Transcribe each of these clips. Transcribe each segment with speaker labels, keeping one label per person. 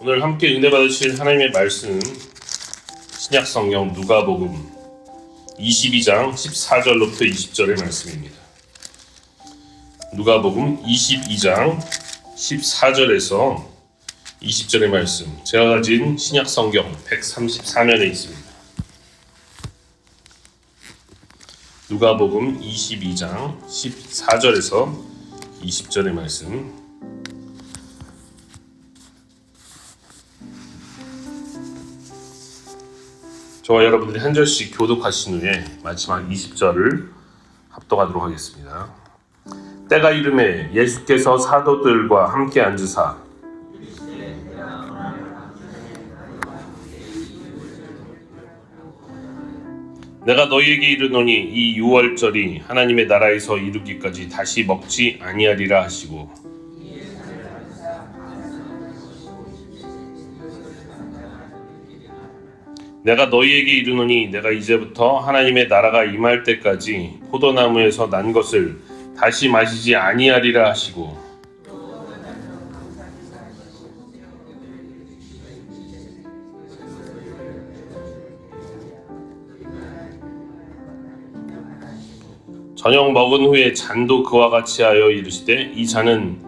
Speaker 1: 오늘 함께 은혜 받으실 하나님의 말씀 신약성경 누가복음 22장 14절로부터 20절의 말씀입니다. 누가복음 22장 14절에서 20절의 말씀, 제가 가진 신약성경 134면에 있습니다. 누가복음 22장 14절에서 20절의 말씀, 저와 여러분들이 한 절씩 교독하신 후에 마지막 20절을 합독하도록 하겠습니다. 때가 이르매 예수께서 사도들과 함께 앉으사 내가 너희에게 이르노니 이 유월절이 하나님의 나라에서 이루기까지 다시 먹지 아니하리라 하시고, 내가 너희에게 이르노니 내가 이제부터 하나님의 나라가 임할 때까지 포도나무에서 난 것을 다시 마시지 아니하리라 하시고, 저녁 먹은 후에 잔도 그와 같이 하여 이르시되 이 잔은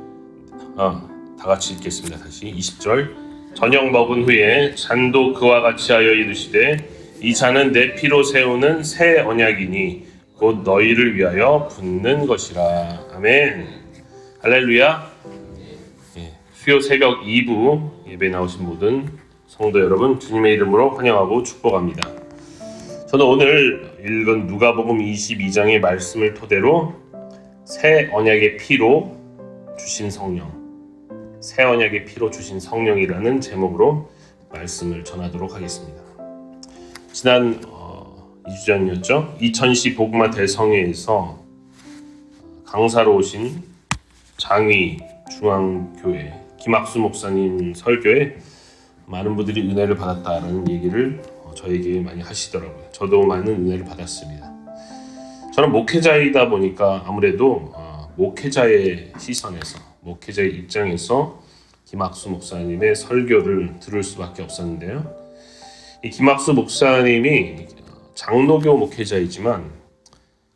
Speaker 1: 다 같이 읽겠습니다. 다시 20절. 저녁 먹은 후에 잔도 그와 같이 하여 이르시되 이 잔은 내 피로 세우는 새 언약이니 곧 너희를 위하여 붓는 것이라. 아멘. 할렐루야. 수요 새벽 2부 예배 나오신 모든 성도 여러분, 주님의 이름으로 환영하고 축복합니다. 저는 오늘 읽은 누가복음 22장의 말씀을 토대로 새 언약의 피로 주신 성령, 새 언약의 피로 주신 성령이라는 제목으로 말씀을 전하도록 하겠습니다. 지난 2주 전이었죠. 이천시 복음화 대성회에서 강사로 오신 장위 중앙교회 김학수 목사님 설교에 많은 분들이 은혜를 받았다라는 얘기를 저에게 많이 하시더라고요. 저도 많은 은혜를 받았습니다. 저는 목회자이다 보니까 아무래도 목회자의 시선에서, 목회자의 입장에서 김학수 목사님의 설교를 들을 수밖에 없었는데요. 이 김학수 목사님이 장로교 목회자이지만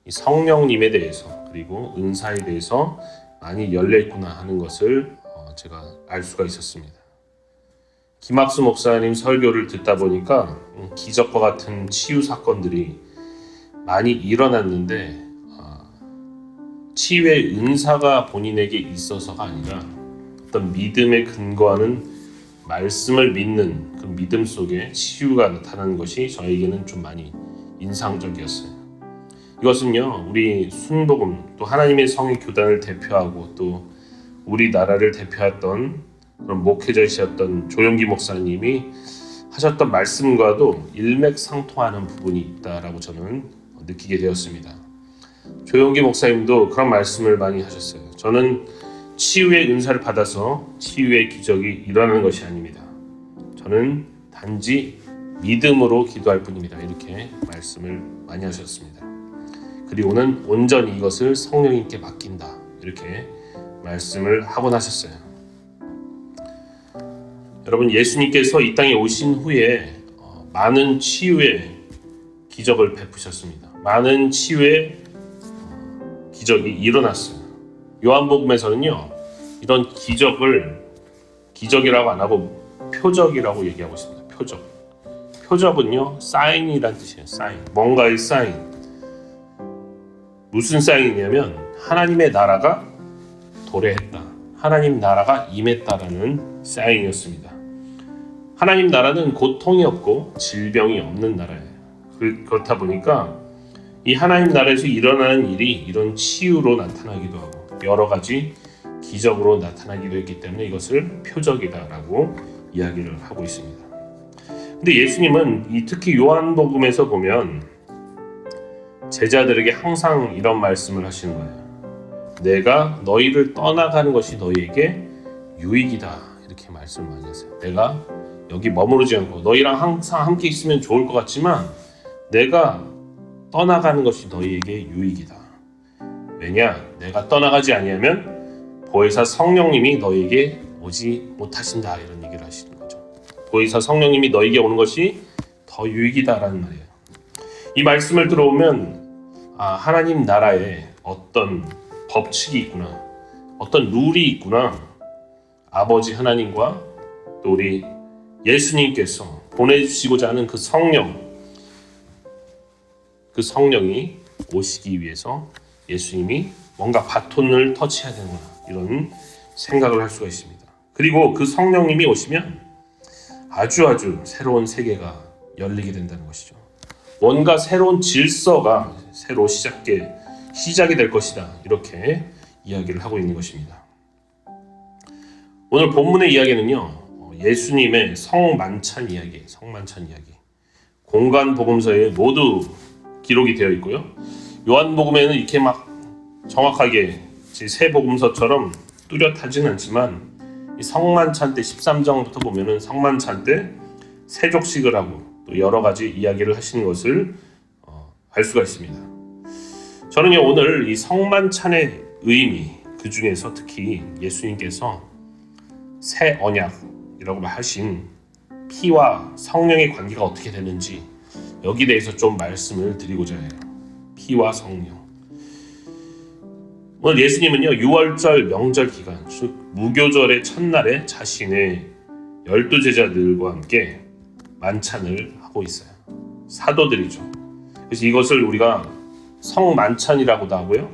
Speaker 1: 이 성령님에 대해서 그리고 은사에 대해서 많이 열려있구나 하는 것을 제가 알 수가 있었습니다. 김학수 목사님 설교를 듣다 보니까 기적과 같은 치유 사건들이 많이 일어났는데 치유의 은사가 본인에게 있어서가 아니라 어떤 믿음에 근거하는 말씀을 믿는 그 믿음 속에 치유가 나타나는 것이 저에게는 좀 많이 인상적이었어요. 이것은요, 우리 순복음 또 하나님의 성의 교단을 대표하고 또 우리나라를 대표했던 그런 목회자이셨던 조용기 목사님이 하셨던 말씀과도 일맥상통하는 부분이 있다라고 저는 느끼게 되었습니다. 조용기 목사님도 그런 말씀을 많이 하셨어요. 저는 치유의 은사를 받아서 치유의 기적이 일어나는 것이 아닙니다. 저는 단지 믿음으로 기도할 뿐입니다. 이렇게 말씀을 많이 하셨습니다. 그리고는 온전히 이것을 성령님께 맡긴다. 이렇게 말씀을 하곤 하셨어요. 여러분, 예수님께서 이 땅에 오신 후에 많은 치유의 기적을 베푸셨습니다. 많은 치유의 기적이 일어났어요. 요한복음에서는요, 이런 기적이라고 안 하고 표적이라고 얘기하고 있습니다. 표적은요, 사인이란 뜻이에요. 사인, 뭔가의 사인. 무슨 사인이냐면 하나님의 나라가 도래했다, 하나님 나라가 임했다라는 사인이었습니다. 하나님 나라는 고통이 없고 질병이 없는 나라예요. 그렇다 보니까 이 하나님 나라에서 일어나는 일이 이런 치유로 나타나기도 하고 여러 가지 기적으로 나타나기도 했기 때문에 이것을 표적이다라고 이야기를 하고 있습니다. 근데 예수님은 특히 요한복음에서 보면 제자들에게 항상 이런 말씀을 하시는 거예요. 내가 너희를 떠나가는 것이 너희에게 유익이다, 이렇게 말씀을 많이 하세요. 내가 여기 머무르지 않고 너희랑 항상 함께 있으면 좋을 것 같지만 내가 떠나가는 것이 너희에게 유익이다. 왜냐? 내가 떠나가지 아니하면 보혜사 성령님이 너희에게 오지 못하신다, 이런 얘기를 하시는 거죠. 도의사 성령님이 너에게 오는 것이 더 유익이다라는 말이에요. 이 말씀을 들어오면 하나님 나라에 어떤 법칙이 있구나, 어떤 룰이 있구나. 아버지 하나님과 또 우리 예수님께서 보내주시고자 하는 그 성령이 오시기 위해서 예수님이 뭔가 바톤을 터치해야 되는구나, 이런 생각을 할 수가 있습니다. 그리고 그 성령님이 오시면 아주 새로운 세계가 열리게 된다는 것이죠. 뭔가 새로운 질서가 새로 시작이 될 것이다, 이렇게 이야기를 하고 있는 것입니다. 오늘 본문의 이야기는요, 예수님의 성만찬 이야기. 공간 복음서에 모두 기록이 되어 있고요. 요한복음에는 이렇게 막 정확하게 세 복음서처럼 뚜렷하지는 않지만 이 성만찬 때 13장부터 보면은 성만찬 때 세족식을 하고 또 여러 가지 이야기를 하시는 것을 알 수가 있습니다. 저는요, 오늘 이 성만찬의 의미, 그 중에서 특히 예수님께서 새 언약이라고 하신 피와 성령의 관계가 어떻게 되는지 여기에 대해서 좀 말씀을 드리고자 해요. 피와 성령. 오늘 예수님은요, 유월절 명절 기간, 즉 무교절의 첫날에 자신의 12제자들과 함께 만찬을 하고 있어요. 사도들이죠. 그래서 이것을 우리가 성만찬이라고도 하고요,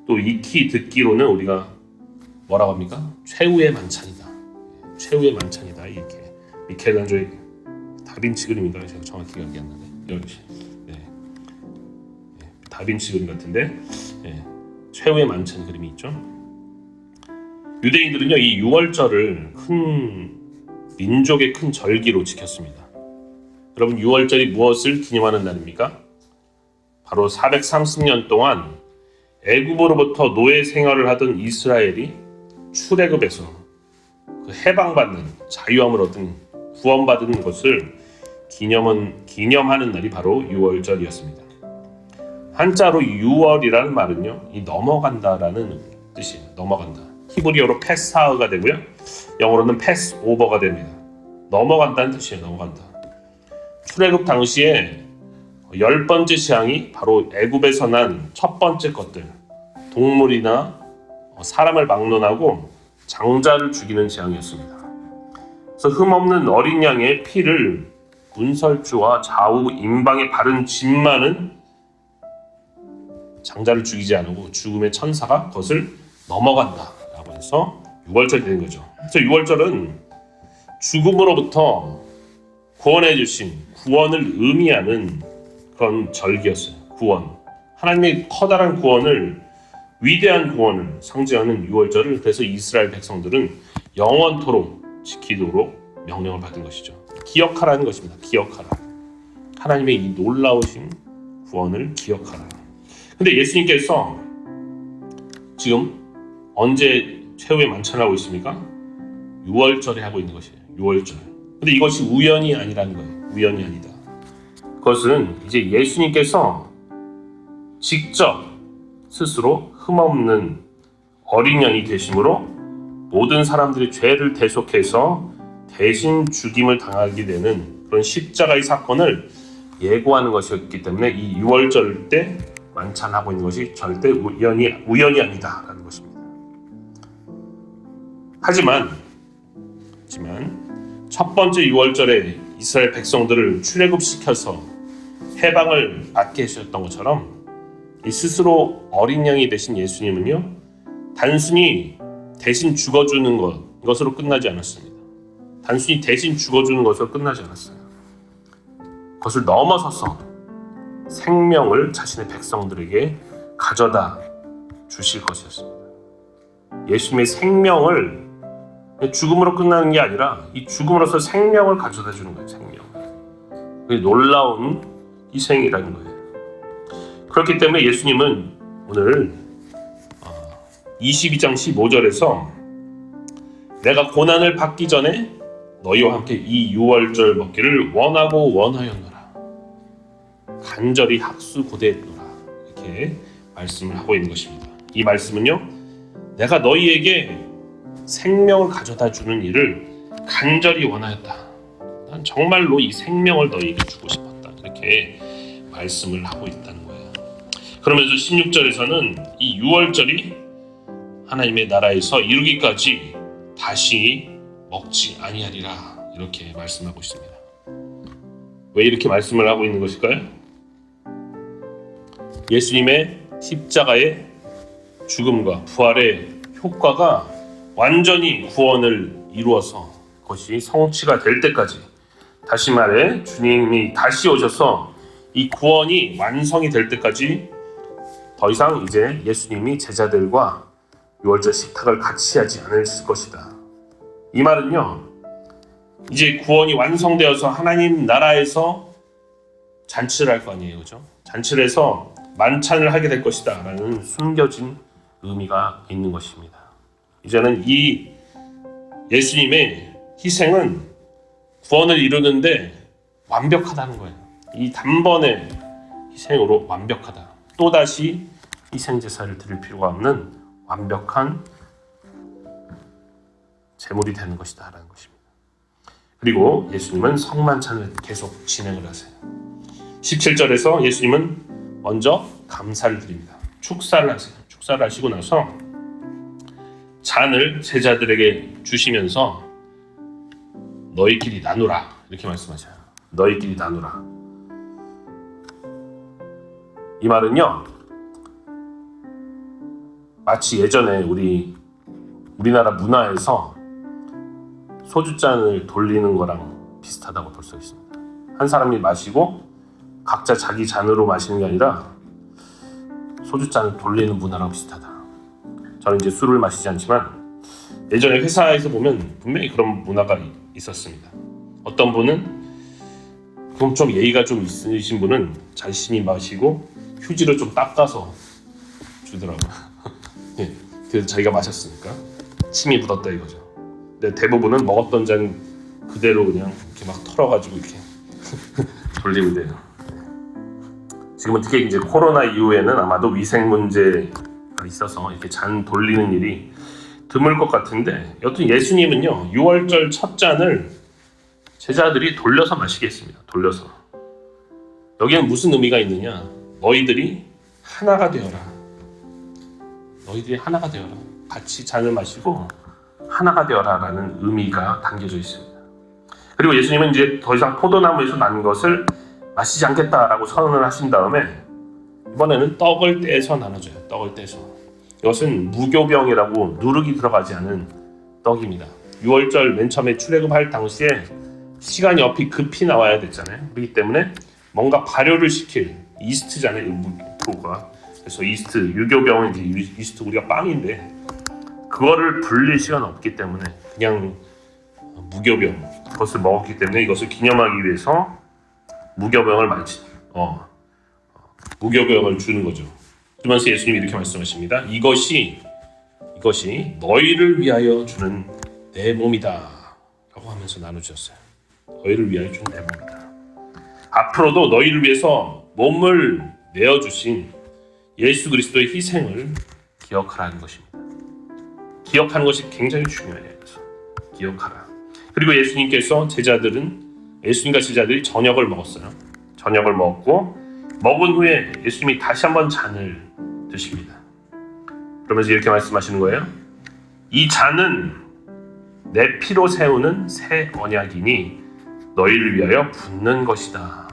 Speaker 1: 또 익히 듣기로는 우리가 뭐라고 합니까? 최후의 만찬이다. 이렇게 미켈란젤로의 다빈치 그림인가요? 제가 정확히 기억이 안 나네. 다빈치 그림 같은데, 최후의 만찬 그림이 있죠. 유대인들은요, 이 유월절을 민족의 큰 절기로 지켰습니다. 여러분, 유월절이 무엇을 기념하는 날입니까? 바로 430년 동안 애굽으로부터 노예 생활을 하던 이스라엘이 출애굽에서 그 해방받는 자유함을 얻은 구원받은 것을 기념하는 날이 바로 유월절이었습니다. 한자로 유월이라는 말은요, 이 넘어간다라는 뜻이에요. 넘어간다. 히브리어로 패스하가 되고요, 영어로는 패스오버가 됩니다. 넘어간다는 뜻이에요. 넘어간다. 출애굽 당시에 10번째 재앙이 바로 애굽에서 난 첫 번째 것들, 동물이나 사람을 막론하고 장자를 죽이는 재앙이었습니다. 그래서 흠없는 어린 양의 피를 문설주와 좌우 임방에 바른 짐만은 장자를 죽이지 않고 죽음의 천사가 그것을 넘어간다라고 해서 유월절이 된 거죠. 그래서 유월절은 죽음으로부터 구원해 주신 구원을 의미하는 그런 절기였어요. 구원. 하나님의 커다란 구원을, 위대한 구원을 상징하는 유월절을 그래서 이스라엘 백성들은 영원토록 지키도록 명령을 받은 것이죠. 기억하라는 것입니다. 기억하라. 하나님의 이 놀라우신 구원을 기억하라. 근데 예수님께서 지금 언제 최후의 만찬을 하고 있습니까? 유월절에 하고 있는 것이에요. 유월절. 근데 이것이 우연이 아니라는 거예요. 우연이 아니다. 그것은 이제 예수님께서 직접 스스로 흠없는 어린 양이 되심으로 모든 사람들의 죄를 대속해서 대신 죽임을 당하게 되는 그런 십자가의 사건을 예고하는 것이었기 때문에 이 유월절 때 만찬하고 있는 것이 절대 우연이 아니다라는 것입니다. 하지만 첫 번째 유월절에 이스라엘 백성들을 출애굽시켜서 해방을 받게 해주셨던 것처럼 이 스스로 어린 양이 되신 예수님은요, 단순히 대신 죽어주는 것으로 끝나지 않았습니다. 단순히 대신 죽어주는 것으로 끝나지 않았어요. 그것을 넘어서서 생명을 자신의 백성들에게 가져다 주실 것이었습니다. 예수님의 생명을 죽음으로 끝나는 게 아니라 이 죽음으로서 생명을 가져다 주는 거예요. 생명. 그게 놀라운 희생이라는 거예요. 그렇기 때문에 예수님은 오늘 22장 15절에서 내가 고난을 받기 전에 너희와 함께 이 유월절 먹기를 원하고 원하였노라. 간절히 학수고대했노라. 이렇게 말씀을 하고 있는 것입니다. 이 말씀은요, 내가 너희에게 생명을 가져다 주는 일을 간절히 원하였다. 난 정말로 이 생명을 너희에게 주고 싶었다. 이렇게 말씀을 하고 있다는 거예요. 그러면서 16절에서는 이 6월절이 하나님의 나라에서 이루기까지 다시 먹지 아니하리라 이렇게 말씀하고 있습니다. 왜 이렇게 말씀을 하고 있는 것일까요? 예수님의 십자가의 죽음과 부활의 효과가 완전히 구원을 이루어서 그것이 성취가 될 때까지, 다시 말해 주님이 다시 오셔서 이 구원이 완성이 될 때까지 더 이상 이제 예수님이 제자들과 유월절 식탁을 같이 하지 않을 것이다. 이 말은요, 이제 구원이 완성되어서 하나님 나라에서 잔치를 할 거 아니에요, 그죠? 잔치를 해서 만찬을 하게 될 것이다 라는 숨겨진 의미가 있는 것입니다. 이제는 이 예수님의 희생은 구원을 이루는데 완벽하다는 거예요. 이 단번의 희생으로 완벽하다. 또다시 희생제사를 드릴 필요가 없는 완벽한 제물이 되는 것이다 라는 것입니다. 그리고 예수님은 성만찬을 계속 진행을 하세요. 17절에서 예수님은 먼저 감사를 드립니다. 축사를 하세요. 축사를 하시고 나서 잔을 제자들에게 주시면서 너희끼리 나누라 이렇게 말씀하셔요. 너희끼리 나누라. 이 말은요, 마치 예전에 우리나라 문화에서 소주잔을 돌리는 거랑 비슷하다고 볼 수 있습니다. 한 사람이 마시고 각자 자기 잔으로 마시는 게 아니라 소주잔을 돌리는 문화랑 비슷하다. 저는 이제 술을 마시지 않지만 예전에 회사에서 보면 분명히 그런 문화가 있었습니다. 어떤 분은, 그럼 좀 예의가 좀 있으신 분은 자신이 마시고 휴지로 좀 닦아서 주더라고요. 예, 그래서 자기가 마셨으니까 침이 묻었다 이거죠. 근데 대부분은 먹었던 잔 그대로 그냥 이렇게 막 털어가지고 이렇게 돌리면 돼요. 지금은 특히 이제 코로나 이후에는 아마도 위생 문제가 있어서 이렇게 잔 돌리는 일이 드물 것 같은데, 여튼 예수님은요 6월절 첫 잔을 제자들이 돌려서 마시게 했습니다. 돌려서. 여기는 무슨 의미가 있느냐? 너희들이 하나가 되어라. 너희들이 하나가 되어라. 같이 잔을 마시고 하나가 되어라 라는 의미가 담겨져 있습니다. 그리고 예수님은 이제 더 이상 포도나무에서 난 것을 마시지 않겠다라고 선언을 하신 다음에 이번에는 떡을 떼서 나눠줘요. 떡을 떼서. 이것은 무교병이라고 누룩이 들어가지 않은 떡입니다. 6월절 맨 처음에 출애굽할 당시에 시간이 급히 나와야 됐잖아요. 그렇기 때문에 뭔가 발효를 시킬 이스트잖아요. 무교가. 그래서 이스트, 유교병은 이제 이스트 우리가 빵인데 그거를 불릴 시간 없기 때문에 그냥 무교병 그것을 먹었기 때문에 이것을 기념하기 위해서 무교병을 주는 거죠. 그러면서 예수님이 이렇게 말씀하십니다. 이것이 너희를 위하여 주는 내 몸이다 라고 하면서 나눠주셨어요. 너희를 위하여 주는 내 몸이다. 앞으로도 너희를 위해서 몸을 내어주신 예수 그리스도의 희생을 기억하라는 것입니다. 기억하는 것이 굉장히 중요해요. 그래서 기억하라. 그리고 예수님과 제자들이 저녁을 먹었어요. 저녁을 먹고 먹은 후에 예수님이 다시 한번 잔을 드십니다. 그러면서 이렇게 말씀하시는 거예요. 이 잔은 내 피로 세우는 새 언약이니 너희를 위하여 붓는 것이다.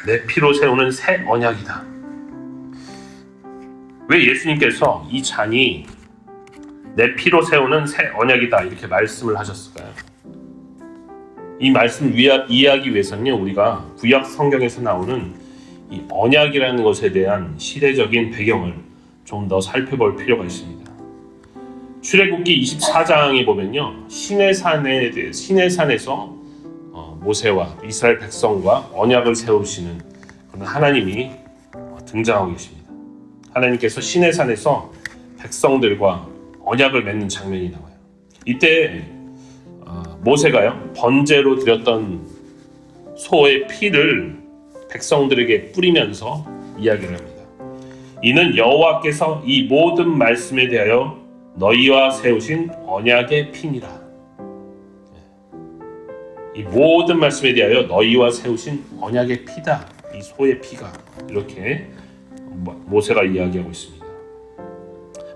Speaker 1: 내 피로 세우는 새 언약이다. 왜 예수님께서 이 잔이 내 피로 세우는 새 언약이다 이렇게 말씀을 하셨을까요? 이 말씀을 이해하기 위해서는요, 우리가 구약 성경에서 나오는 이 언약이라는 것에 대한 시대적인 배경을 좀 더 살펴볼 필요가 있습니다. 출애굽기 24장에 보면요, 시내산에서 모세와 이스라엘 백성과 언약을 세우시는 그런 하나님이 등장하고 계십니다. 하나님께서 시내산에서 백성들과 언약을 맺는 장면이 나와요. 이때 모세가요, 번제로 드렸던 소의 피를 백성들에게 뿌리면서 이야기를 합니다. 이는 여호와께서 이 모든 말씀에 대하여 너희와 세우신 언약의 피니라. 이 모든 말씀에 대하여 너희와 세우신 언약의 피다. 이 소의 피가 이렇게 모세가 이야기하고 있습니다.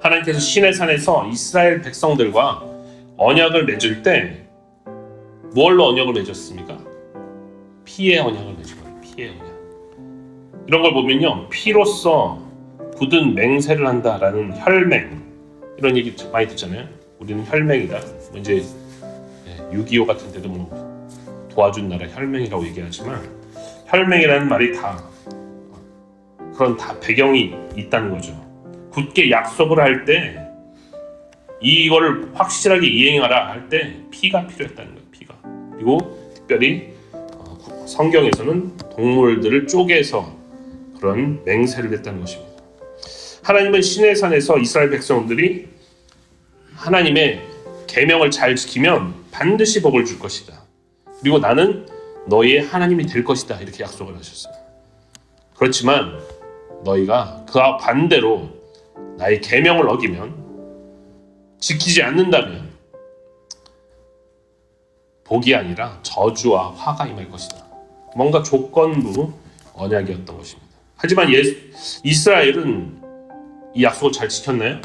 Speaker 1: 하나님께서 시내산에서 이스라엘 백성들과 언약을 맺을 때 뭘로 언약을 맺었습니까? 피의 언약을 맺은 거예요. 피의 언약. 이런 걸 보면요, 피로써 굳은 맹세를 한다라는 혈맹, 이런 얘기 많이 듣잖아요. 우리는 혈맹이다. 이제 6.25 같은 데도 뭐 도와준 나라 혈맹이라고 얘기하지만, 혈맹이라는 말이 다 그런 다 배경이 있다는 거죠. 굳게 약속을 할 때 이거를 확실하게 이행하라 할 때 피가 필요했다는 거예요. 피가. 그리고 특별히 성경에서는 동물들을 쪼개서 그런 맹세를 했다는 것입니다. 하나님은 시내산에서 이스라엘 백성들이 하나님의 계명을 잘 지키면 반드시 복을 줄 것이다. 그리고 나는 너희의 하나님이 될 것이다. 이렇게 약속을 하셨어요. 그렇지만 너희가 그와 반대로 나의 계명을 어기면, 지키지 않는다면 복이 아니라 저주와 화가 임할 것이다. 뭔가 조건부 언약이었던 것입니다. 하지만 이스라엘은 이 약속을 잘 지켰나요?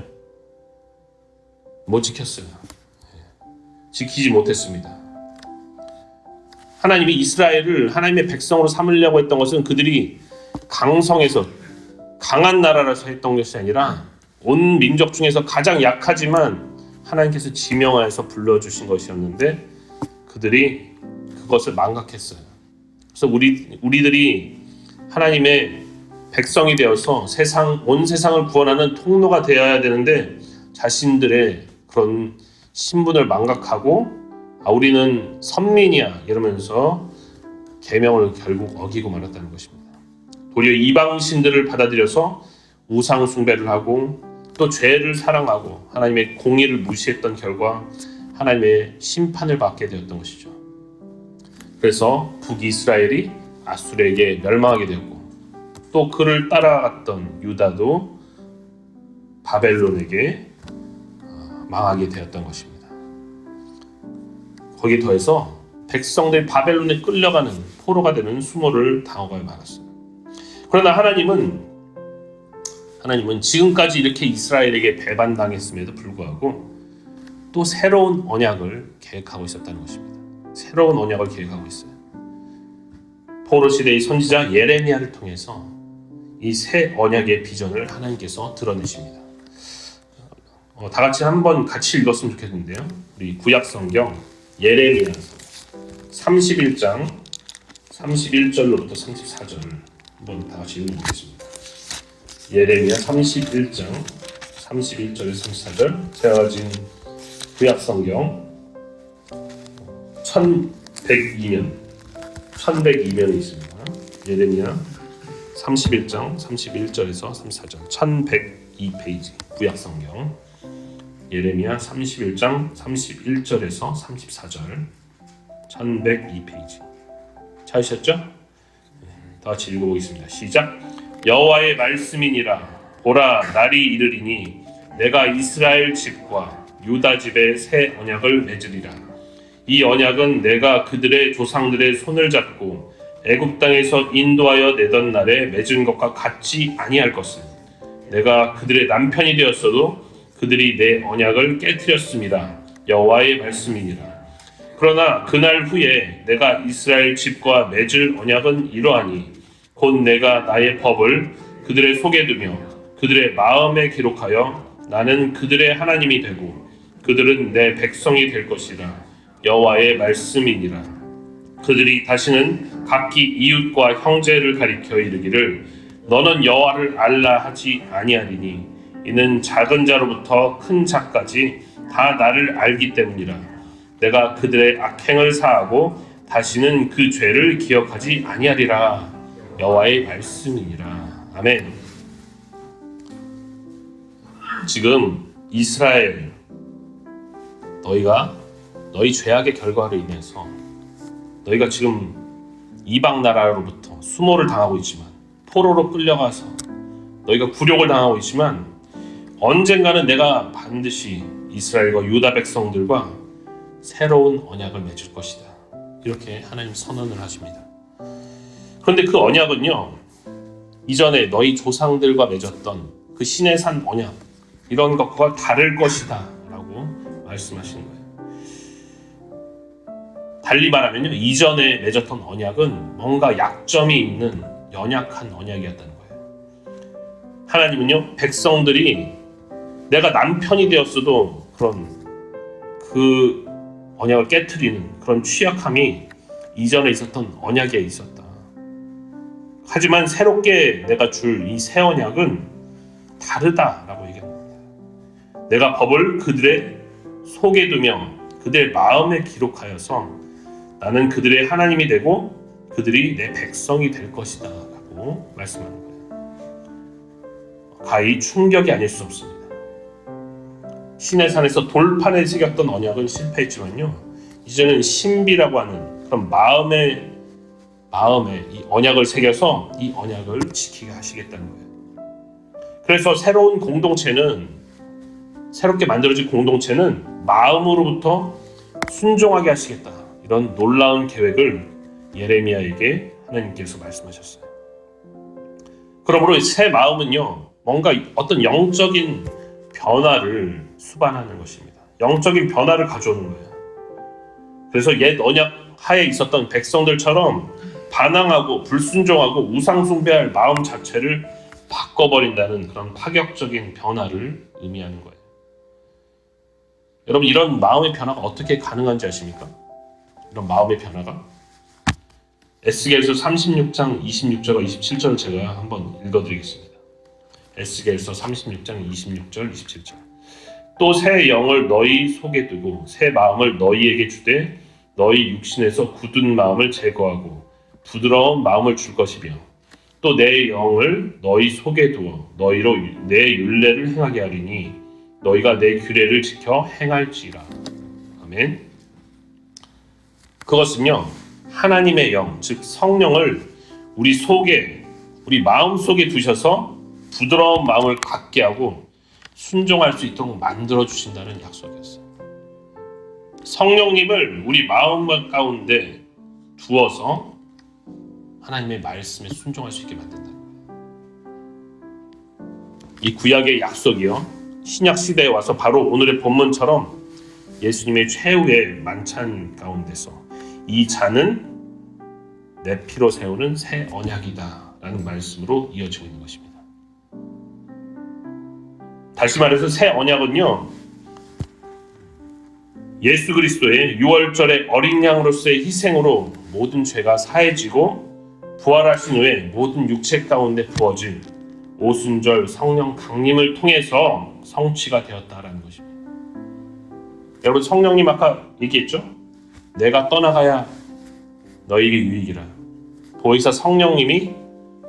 Speaker 1: 못 지켰어요. 지키지 못했습니다. 하나님이 이스라엘을 하나님의 백성으로 삼으려고 했던 것은 그들이 강성해서 강한 나라라서 했던 것이 아니라 온 민족 중에서 가장 약하지만 하나님께서 지명하여서 불러주신 것이었는데 그들이 그것을 망각했어요. 그래서 우리들이 하나님의 백성이 되어서 온 세상을 구원하는 통로가 되어야 되는데 자신들의 그런 신분을 망각하고 우리는 선민이야 이러면서 계명을 결국 어기고 말았다는 것입니다. 도리어 이방신들을 받아들여서 우상 숭배를 하고 또 죄를 사랑하고 하나님의 공의를 무시했던 결과 하나님의 심판을 받게 되었던 것이죠. 그래서 북이스라엘이 아수르에게 멸망하게 되었고 또 그를 따라갔던 유다도 바벨론에게 망하게 되었던 것입니다. 거기에 더해서 백성들이 바벨론에 끌려가는 포로가 되는 수모를 당하고 말았어요. 그러나 하나님은 지금까지 이렇게 이스라엘에게 배반당했음에도 불구하고 또 새로운 언약을 계획하고 있었다는 것입니다. 새로운 언약을 계획하고 있어요. 포로 시대의 선지자 예레미야를 통해서 이 새 언약의 비전을 하나님께서 드러내십니다. 다 같이 한번 같이 읽었으면 좋겠는데요. 우리 구약 성경 예레미야 31장 31절로부터 34절 한번 다 같이 읽어보겠습니다. 예레미야 31장 31절에서 34절 제가 가진 구약 성경 1102면에 있습니다. 예레미야 31장 31절에서 34절 1102페이지 구약 성경 예레미야 31장 31절에서 34절 1102페이지 찾으셨죠? 다 같이 읽어보겠습니다. 시작. 여호와의 말씀이니라. 보라, 날이 이르리니 내가 이스라엘 집과 유다 집에 새 언약을 맺으리라. 이 언약은 내가 그들의 조상들의 손을 잡고 애굽 땅에서 인도하여 내던 날에 맺은 것과 같지 아니할 것은 내가 그들의 남편이 되었어도 그들이 내 언약을 깨뜨렸습니다. 여호와의 말씀이니라. 그러나 그날 후에 내가 이스라엘 집과 맺을 언약은 이러하니 곧 내가 나의 법을 그들의 속에 두며 그들의 마음에 기록하여 나는 그들의 하나님이 되고 그들은 내 백성이 될 것이라. 여호와의 말씀이니라. 그들이 다시는 각기 이웃과 형제를 가리켜 이르기를 너는 여호와를 알라 하지 아니하리니 이는 작은 자로부터 큰 자까지 다 나를 알기 때문이라. 내가 그들의 악행을 사하고 다시는 그 죄를 기억하지 아니하리라. 여호와의 말씀이니라. 아멘. 지금 이스라엘 너희 죄악의 결과로 인해서 너희가 지금 이방 나라로부터 수모를 당하고 있지만 포로로 끌려가서 너희가 굴욕을 당하고 있지만 언젠가는 내가 반드시 이스라엘과 유다 백성들과 새로운 언약을 맺을 것이다. 이렇게 하나님 선언을 하십니다. 그런데 그 언약은요, 이전에 너희 조상들과 맺었던 그 시내산 언약, 이런 것과 다를 것이다 라고 말씀하시는 거예요. 달리 말하면요, 이전에 맺었던 언약은 뭔가 약점이 있는 연약한 언약이었다는 거예요. 하나님은요, 백성들이 내가 남편이 되었어도 그런 그 언약을 깨트리는 그런 취약함이 이전에 있었던 언약에 있었다. 하지만 새롭게 내가 줄 이 새 언약은 다르다라고 얘기합니다. 내가 법을 그들의 속에 두며 그들의 마음에 기록하여서 나는 그들의 하나님이 되고 그들이 내 백성이 될 것이다 라고 말씀하는 거예요. 가히 충격이 아닐 수 없습니다. 시내산에서 돌판에 새겼던 언약은 실패했지만요, 이제는 신비라고 하는 그런 마음에 이 언약을 새겨서 이 언약을 지키게 하시겠다는 거예요. 그래서 새롭게 만들어진 공동체는 마음으로부터 순종하게 하시겠다, 이런 놀라운 계획을 예레미야에게 하나님께서 말씀하셨어요. 그러므로 새 마음은요, 뭔가 어떤 영적인 변화를 수반하는 것입니다. 영적인 변화를 가져오는 거예요. 그래서 옛 언약 하에 있었던 백성들처럼 반항하고 불순종하고 우상 숭배할 마음 자체를 바꿔버린다는 그런 파격적인 변화를 의미하는 거예요. 여러분, 이런 마음의 변화가 어떻게 가능한지 아십니까? 이런 마음의 변화가 에스겔서 36장 26절과 27절을 제가 한번 읽어드리겠습니다. 에스겔서 36장 26절 27절. 또 새 영을 너희 속에 두고 새 마음을 너희에게 주되 너희 육신에서 굳은 마음을 제거하고 부드러운 마음을 줄 것이며 또 내 영을 너희 속에 두어 너희로 내 율례를 행하게 하리니 너희가 내 규례를 지켜 행할지라. 아멘. 그것은요, 하나님의 영, 즉 성령을 우리 속에, 우리 마음 속에 두셔서 부드러운 마음을 갖게 하고 순종할 수 있도록 만들어 주신다는 약속이었어요. 성령님을 우리 마음 가운데 두어서 하나님의 말씀에 순종할 수 있게 만든다는 거예요. 이 구약의 약속이요, 신약 시대에 와서 바로 오늘의 본문처럼 예수님의 최후의 만찬 가운데서 이 잔은 내 피로 세우는 새 언약이다 라는 말씀으로 이어지고 있는 것입니다. 다시 말해서 새 언약은요, 예수 그리스도의 유월절의 어린 양으로서의 희생으로 모든 죄가 사해지고 부활하신 후에 모든 육체 가운데 부어진 오순절 성령 강림을 통해서 성취가 되었다라는 것입니다. 여러분, 성령님 아까 얘기했죠? 내가 떠나가야 너희에게 유익이라. 보혜사 성령님이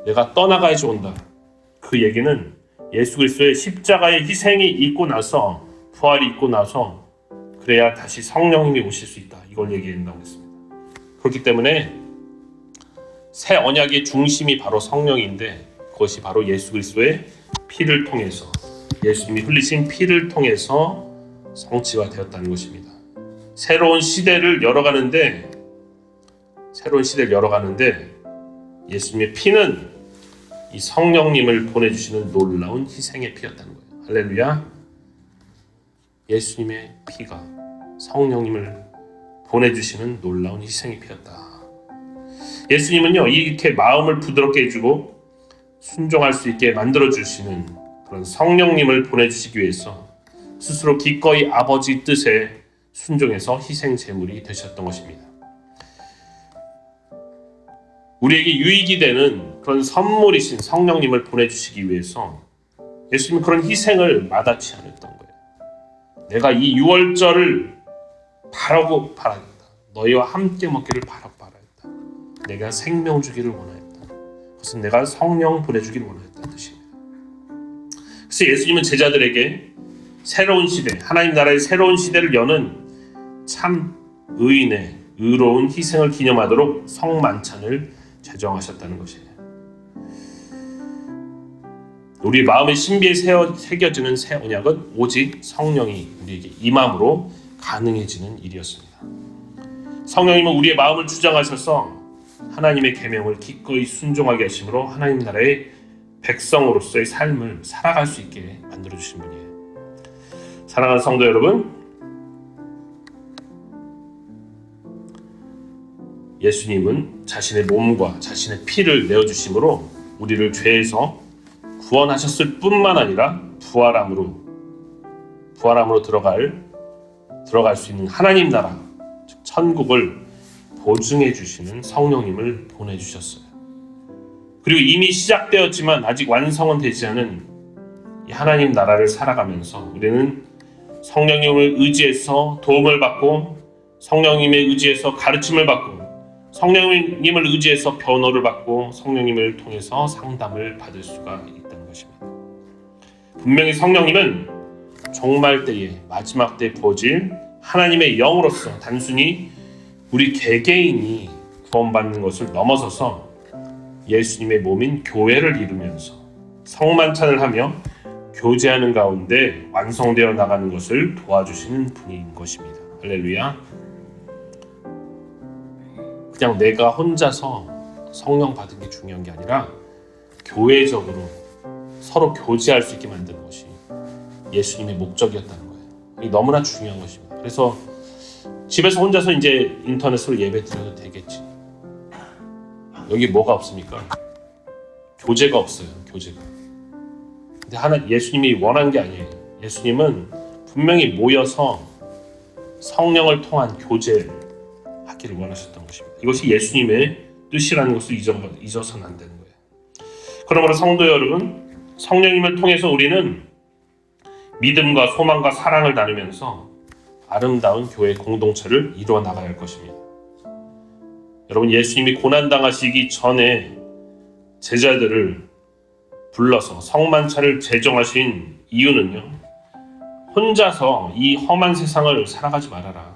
Speaker 1: 내가 떠나가야지 온다. 그 얘기는 예수 그리스도의 십자가의 희생이 있고 나서, 부활이 있고 나서 그래야 다시 성령님이 오실 수 있다, 이걸 얘기한다고 했습니다. 그렇기 때문에 새 언약의 중심이 바로 성령인데 그것이 바로 예수 그리스도의 피를 통해서, 예수님이 흘리신 피를 통해서 성취가 되었다는 것입니다. 새로운 시대를 열어가는데 예수님의 피는 이 성령님을 보내주시는 놀라운 희생의 피였다는 거예요. 할렐루야. 예수님의 피가 성령님을 보내주시는 놀라운 희생의 피였다. 예수님은요, 이렇게 마음을 부드럽게 해주고 순종할 수 있게 만들어주시는 그런 성령님을 보내주시기 위해서 스스로 기꺼이 아버지 뜻에 순종해서 희생 제물이 되셨던 것입니다. 우리에게 유익이 되는 그런 선물이신 성령님을 보내주시기 위해서 예수님은 그런 희생을 마다치 않았던 거예요. 내가 이 유월절을 바라고 바라겠다. 너희와 함께 먹기를 바라고 바라겠다. 내가 생명 주기를 원하였다. 그것은 내가 성령 보내주기를 원하였다는 뜻입니다. 그래서 예수님은 제자들에게 새로운 시대, 하나님 나라의 새로운 시대를 여는 참 의인의 의로운 희생을 기념하도록 성만찬을 제정하셨다는 것이에요. 우리 마음의 신비에 새겨지는 새 언약은 오직 성령이 우리에게 임함으로 가능해지는 일이었습니다. 성령님은 우리의 마음을 주장하셔서 하나님의 계명을 기꺼이 순종하게 하심으로 하나님 나라의 백성으로서의 삶을 살아갈 수 있게 만들어주신 분이에요. 사랑하는 성도 여러분, 예수님은 자신의 몸과 자신의 피를 내어주심으로 우리를 죄에서 구원하셨을 뿐만 아니라 부활함으로 들어갈 수 있는 하나님 나라, 즉 천국을 보증해 주시는 성령님을 보내주셨어요. 그리고 이미 시작되었지만 아직 완성은 되지 않은 이 하나님 나라를 살아가면서 우리는 성령님을 의지해서 도움을 받고, 성령님의 의지해서 가르침을 받고, 성령님을 의지해서 변호를 받고, 성령님을 통해서 상담을 받을 수가 있다는 것입니다. 분명히 성령님은 종말 때에, 마지막 때에 부어질 하나님의 영으로서 단순히 우리 개개인이 구원받는 것을 넘어서서 예수님의 몸인 교회를 이루면서 성만찬을 하며 교제하는 가운데 완성되어 나가는 것을 도와주시는 분인 것입니다. 할렐루야. 그냥 내가 혼자서 성령 받은 게 중요한 게 아니라 교회적으로 서로 교제할 수 있게 만드는 것이 예수님의 목적이었다는 거예요. 이게 너무나 중요한 것입니다. 그래서 집에서 혼자서 이제 인터넷으로 예배 드려도 되겠지. 여기 뭐가 없습니까? 교제가 없어요. 교제가. 근데 예수님이 원한 게 아니에요. 예수님은 분명히 모여서 성령을 통한 교제를 하기를 원하셨던 것입니다. 이것이 예수님의 뜻이라는 것을 잊어서는 안 되는 거예요. 그러므로 성도 여러분, 성령님을 통해서 우리는 믿음과 소망과 사랑을 나누면서 아름다운 교회 공동체를 이루어 나가야 할 것입니다. 여러분, 예수님이 고난당하시기 전에 제자들을 불러서 성만찬을 제정하신 이유는요, 혼자서 이 험한 세상을 살아가지 말아라.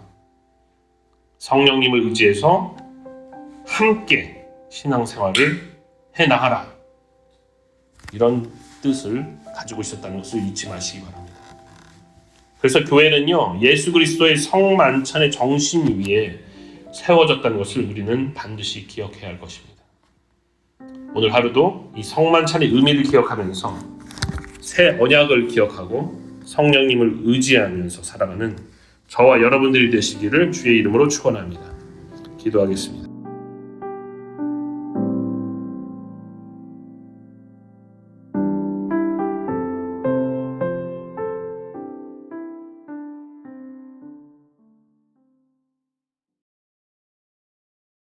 Speaker 1: 성령님을 의지해서 함께 신앙생활을 해나가라. 이런 뜻을 가지고 있었다는 것을 잊지 마시기 바랍니다. 그래서 교회는요, 예수 그리스도의 성만찬의 정신 위에 세워졌다는 것을 우리는 반드시 기억해야 할 것입니다. 오늘 하루도 이 성만찬의 의미를 기억하면서 새 언약을 기억하고 성령님을 의지하면서 살아가는 저와 여러분들이 되시기를 주의 이름으로 축원합니다. 기도하겠습니다.